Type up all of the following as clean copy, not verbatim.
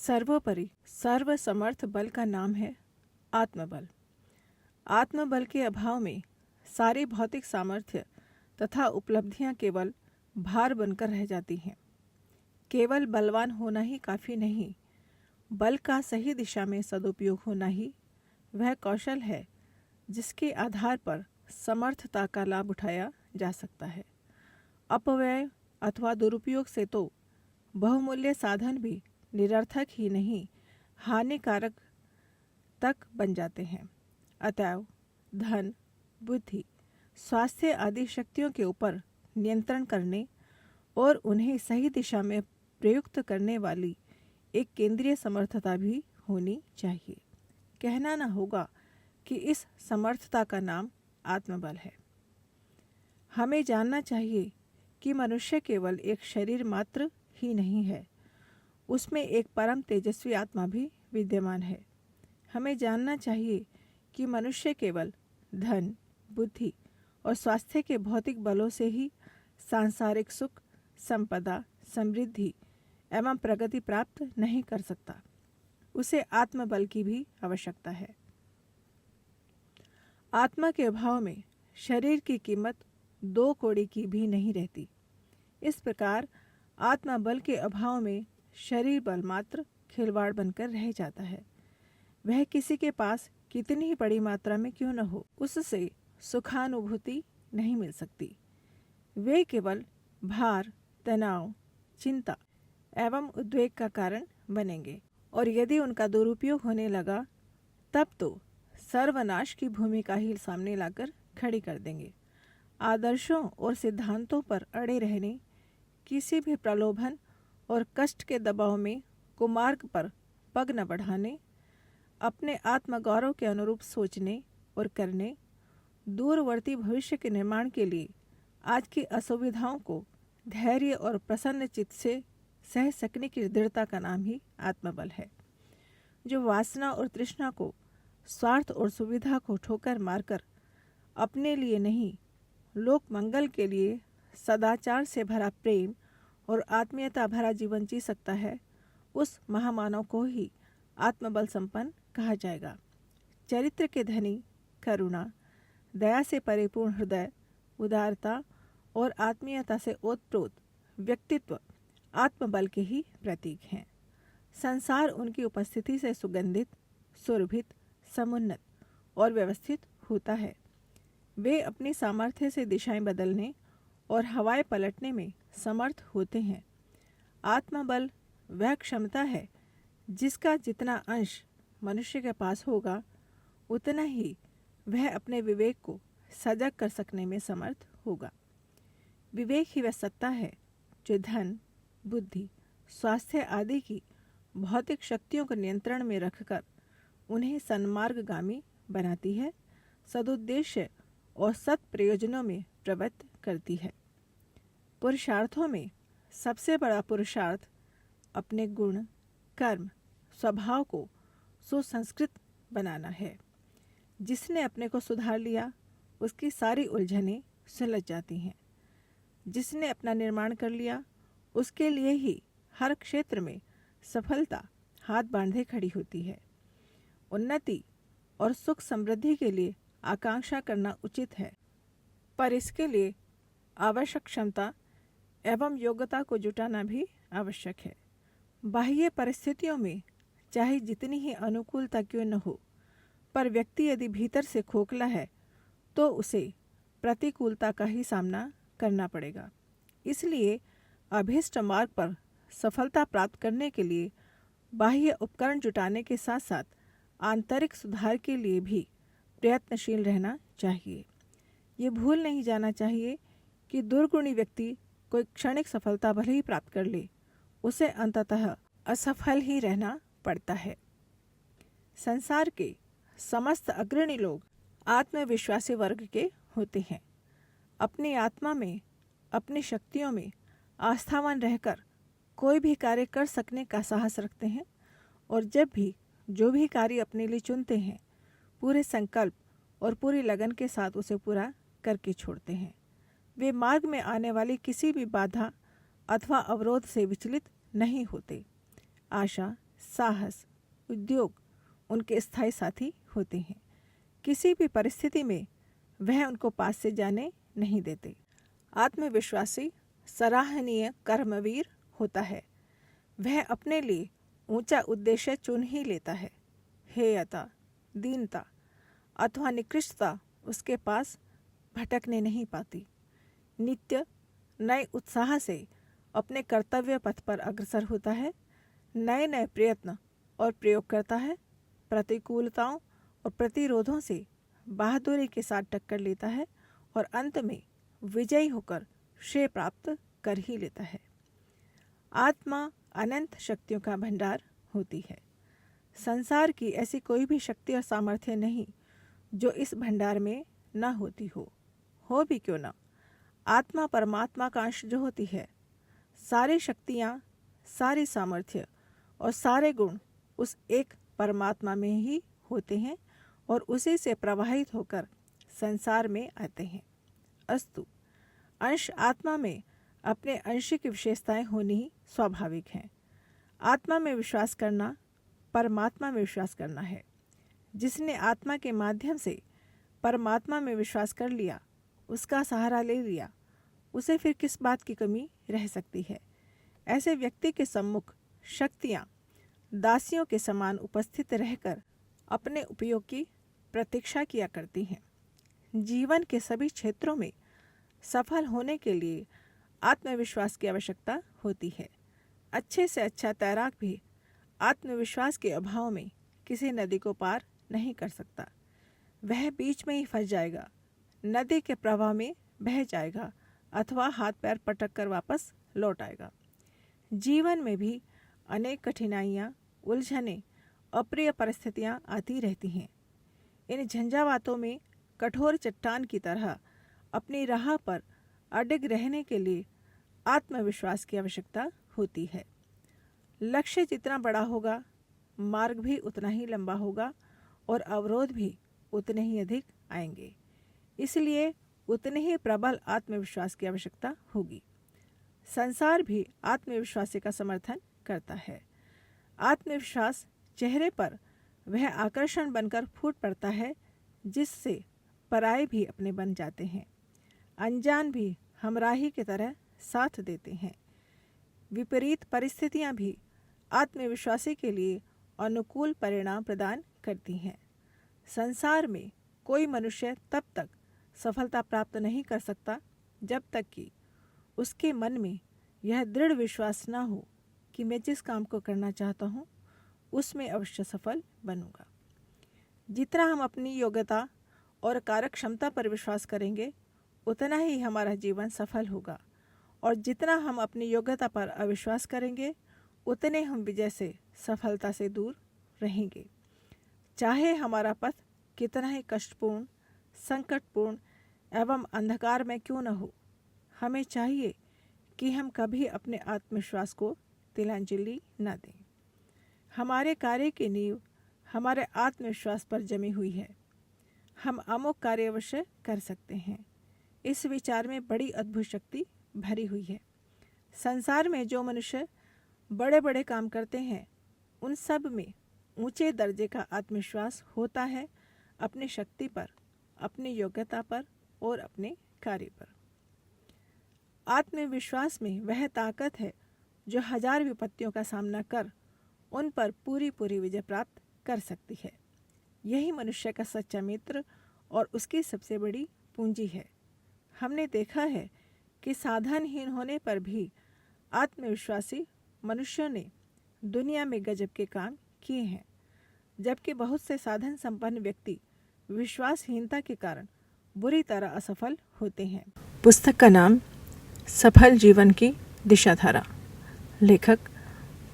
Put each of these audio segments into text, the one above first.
सर्वोपरि सर्वसमर्थ बल का नाम है आत्मबल। आत्मबल के अभाव में सारी भौतिक सामर्थ्य तथा उपलब्धियां केवल भार बनकर रह जाती हैं। केवल बलवान होना ही काफ़ी नहीं, बल का सही दिशा में सदुपयोग होना ही वह कौशल है जिसके आधार पर समर्थता का लाभ उठाया जा सकता है। अपव्यय अथवा दुरुपयोग से तो बहुमूल्य साधन भी निरर्थक ही नहीं, हानिकारक तक बन जाते हैं। अतएव धन, बुद्धि, स्वास्थ्य आदि शक्तियों के ऊपर नियंत्रण करने और उन्हें सही दिशा में प्रयुक्त करने वाली एक केंद्रीय समर्थता भी होनी चाहिए। कहना न होगा कि इस समर्थता का नाम आत्मबल है। हमें जानना चाहिए कि मनुष्य केवल एक शरीर मात्र ही नहीं है, उसमें एक परम तेजस्वी आत्मा भी विद्यमान है। हमें जानना चाहिए कि मनुष्य केवल धन, बुद्धि और स्वास्थ्य के भौतिक बलों से ही सांसारिक सुख, संपदा, समृद्धि एवं प्रगति प्राप्त नहीं कर सकता। उसे आत्मबल की भी आवश्यकता है। आत्मा के अभाव में शरीर की कीमत 2 कौड़ी की भी नहीं रहती। इस प्रकार आत्मबल के अभाव में शरीर बल मात्र खिलवाड़ बनकर रह जाता है। वह किसी के पास कितनी ही बड़ी मात्रा में क्यों न हो, उससे सुखानुभूति नहीं मिल सकती। वे केवल भार, तनाव, चिंता एवं उद्वेग का कारण बनेंगे और यदि उनका दुरुपयोग होने लगा तब तो सर्वनाश की भूमिका ही सामने लाकर खड़ी कर देंगे। आदर्शों और सिद्धांतों पर अड़े रहने, किसी भी प्रलोभन और कष्ट के दबाव में कुमार्ग पर पग न बढ़ाने, अपने आत्मगौरव के अनुरूप सोचने और करने, दूरवर्ती भविष्य के निर्माण के लिए आज की असुविधाओं को धैर्य और प्रसन्न चित्त से सह सकने की दृढ़ता का नाम ही आत्मबल है। जो वासना और तृष्णा को, स्वार्थ और सुविधा को ठोकर मारकर अपने लिए नहीं, लोक मंगल के लिए सदाचार से भरा प्रेम और आत्मीयता भरा जीवन जी सकता है, उस महामानव को ही आत्मबल संपन्न कहा जाएगा। चरित्र के धनी, करुणा, दया से परिपूर्ण हृदय, उदारता और आत्मीयता से ओतप्रोत व्यक्तित्व आत्मबल के ही प्रतीक हैं। संसार उनकी उपस्थिति से सुगंधित, सुरभित, समुन्नत और व्यवस्थित होता है। वे अपनी सामर्थ्य से दिशाएं बदलने और हवाएं पलटने में समर्थ होते हैं। आत्मबल वह क्षमता है जिसका जितना अंश मनुष्य के पास होगा, उतना ही वह अपने विवेक को सजग कर सकने में समर्थ होगा। विवेक ही वह सत्ता है जो धन, बुद्धि, स्वास्थ्य आदि की भौतिक शक्तियों को नियंत्रण में रखकर उन्हें सन्मार्गगामी बनाती है, सदुद्देश्य और सत् प्रयोजनों में प्रवृत्त करती है। पुरुषार्थों में सबसे बड़ा पुरुषार्थ अपने गुण, कर्म, स्वभाव को सुसंस्कृत बनाना है। जिसने अपने को सुधार लिया, उसकी सारी उलझनें सुलझ जाती हैं। जिसने अपना निर्माण कर लिया, उसके लिए ही हर क्षेत्र में सफलता हाथ बांधे खड़ी होती है। उन्नति और सुख समृद्धि के लिए आकांक्षा करना उचित है, पर इसके लिए आवश्यक क्षमता एवं योग्यता को जुटाना भी आवश्यक है। बाह्य परिस्थितियों में चाहे जितनी ही अनुकूलता क्यों न हो, पर व्यक्ति यदि भीतर से खोखला है तो उसे प्रतिकूलता का ही सामना करना पड़ेगा। इसलिए अभीष्ट मार्ग पर सफलता प्राप्त करने के लिए बाह्य उपकरण जुटाने के साथ साथ आंतरिक सुधार के लिए भी प्रयत्नशील रहना चाहिए। ये भूल नहीं जाना चाहिए कि दुर्गुणी व्यक्ति कोई क्षणिक सफलता भले ही प्राप्त कर ले, उसे अंततः असफल ही रहना पड़ता है। संसार के समस्त अग्रणी लोग आत्मविश्वासी वर्ग के होते हैं। अपनी आत्मा में, अपनी शक्तियों में आस्थावान रहकर कोई भी कार्य कर सकने का साहस रखते हैं और जब भी जो भी कार्य अपने लिए चुनते हैं, पूरे संकल्प और पूरी लगन के साथ उसे पूरा करके छोड़ते हैं। वे मार्ग में आने वाली किसी भी बाधा अथवा अवरोध से विचलित नहीं होते। आशा, साहस, उद्योग उनके स्थायी साथी होते हैं। किसी भी परिस्थिति में वह उनको पास से जाने नहीं देते। आत्मविश्वासी सराहनीय कर्मवीर होता है। वह अपने लिए ऊंचा उद्देश्य चुन ही लेता है। हेयता, दीनता अथवा निकृष्टता उसके पास भटकने नहीं पाती। नित्य नए उत्साह से अपने कर्तव्य पथ पर अग्रसर होता है। नए नए प्रयत्न और प्रयोग करता है। प्रतिकूलताओं और प्रतिरोधों से बहादुरी के साथ टक्कर लेता है और अंत में विजयी होकर श्रेय प्राप्त कर ही लेता है। आत्मा अनंत शक्तियों का भंडार होती है। संसार की ऐसी कोई भी शक्ति और सामर्थ्य नहीं जो इस भंडार में न होती हो भी क्यों न। आत्मा परमात्मा का अंश जो होती है, सारी शक्तियाँ, सारी सामर्थ्य और सारे गुण उस एक परमात्मा में ही होते हैं और उसी से प्रवाहित होकर संसार में आते हैं। अस्तु, अंश आत्मा में अपने अंशिक विशेषताएं होनी ही स्वाभाविक हैं। आत्मा में विश्वास करना परमात्मा में विश्वास करना है। जिसने आत्मा के माध्यम से परमात्मा में विश्वास कर लिया, उसका सहारा ले लिया, उसे फिर किस बात की कमी रह सकती है। ऐसे व्यक्ति के सम्मुख शक्तियाँ दासियों के समान उपस्थित रहकर अपने उपयोग की प्रतीक्षा किया करती हैं। जीवन के सभी क्षेत्रों में सफल होने के लिए आत्मविश्वास की आवश्यकता होती है। अच्छे से अच्छा तैराक भी आत्मविश्वास के अभाव में किसी नदी को पार नहीं कर सकता। वह बीच में ही फंस जाएगा, नदी के प्रवाह में बह जाएगा अथवा हाथ पैर पटक कर वापस लौट आएगा। जीवन में भी अनेक कठिनाइयाँ, उलझनें, अप्रिय परिस्थितियाँ आती रहती हैं। इन झंझावातों में कठोर चट्टान की तरह अपनी राह पर अडिग रहने के लिए आत्मविश्वास की आवश्यकता होती है। लक्ष्य जितना बड़ा होगा, मार्ग भी उतना ही लंबा होगा और अवरोध भी उतने ही अधिक आएंगे। इसलिए उतने ही प्रबल आत्मविश्वास की आवश्यकता होगी। संसार भी आत्मविश्वासी का समर्थन करता है। आत्मविश्वास चेहरे पर वह आकर्षण बनकर फूट पड़ता है जिससे पराये भी अपने बन जाते हैं, अनजान भी हमराही की तरह साथ देते हैं। विपरीत परिस्थितियां भी आत्मविश्वासी के लिए अनुकूल परिणाम प्रदान करती हैं। संसार में कोई मनुष्य तब तक सफलता प्राप्त नहीं कर सकता जब तक कि उसके मन में यह दृढ़ विश्वास न हो कि मैं जिस काम को करना चाहता हूँ उसमें अवश्य सफल बनूंगा। जितना हम अपनी योग्यता और कार्यक्षमता पर विश्वास करेंगे उतना ही हमारा जीवन सफल होगा और जितना हम अपनी योग्यता पर अविश्वास करेंगे उतने हम विजय से, सफलता से दूर रहेंगे। चाहे हमारा पथ कितना ही कष्टपूर्ण, संकटपूर्ण एवं अंधकार में क्यों न हो, हमें चाहिए कि हम कभी अपने आत्मविश्वास को तिलांजलि न दें। हमारे कार्य की नींव हमारे आत्मविश्वास पर जमी हुई है। हम अमुक कार्य अवश्य कर सकते हैं। इस विचार में बड़ी अद्भुत शक्ति भरी हुई है। संसार में जो मनुष्य बड़े बड़े काम करते हैं उन सब में ऊंचे दर्जे का आत्मविश्वास होता है अपनी शक्ति पर, अपनी योग्यता पर और अपने कार्य पर। आत्मविश्वास में वह ताकत है जो हजार विपत्तियों का सामना कर उन पर पूरी पूरी विजय प्राप्त कर सकती है। यही मनुष्य का सच्चा मित्र और उसकी सबसे बड़ी पूंजी है। हमने देखा है कि साधनहीन होने पर भी आत्मविश्वासी मनुष्यों ने दुनिया में गजब के काम किए हैं, जबकि बहुत से साधन संपन्न व्यक्ति विश्वासहीनता के कारण बुरी तरह असफल होते हैं। पुस्तक का नाम सफल जीवन की दिशाधारा, लेखक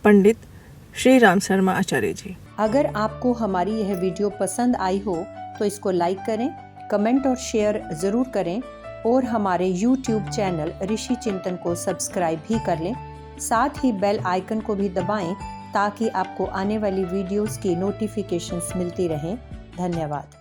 पंडित श्री राम शर्मा आचार्य जी। अगर आपको हमारी यह वीडियो पसंद आई हो तो इसको लाइक करें, कमेंट और शेयर ज़रूर करें और हमारे YouTube चैनल ऋषि चिंतन को सब्सक्राइब भी कर लें। साथ ही बेल आइकन को भी दबाएं ताकि आपको आने वाली वीडियोस की नोटिफिकेशंस मिलती रहें। धन्यवाद।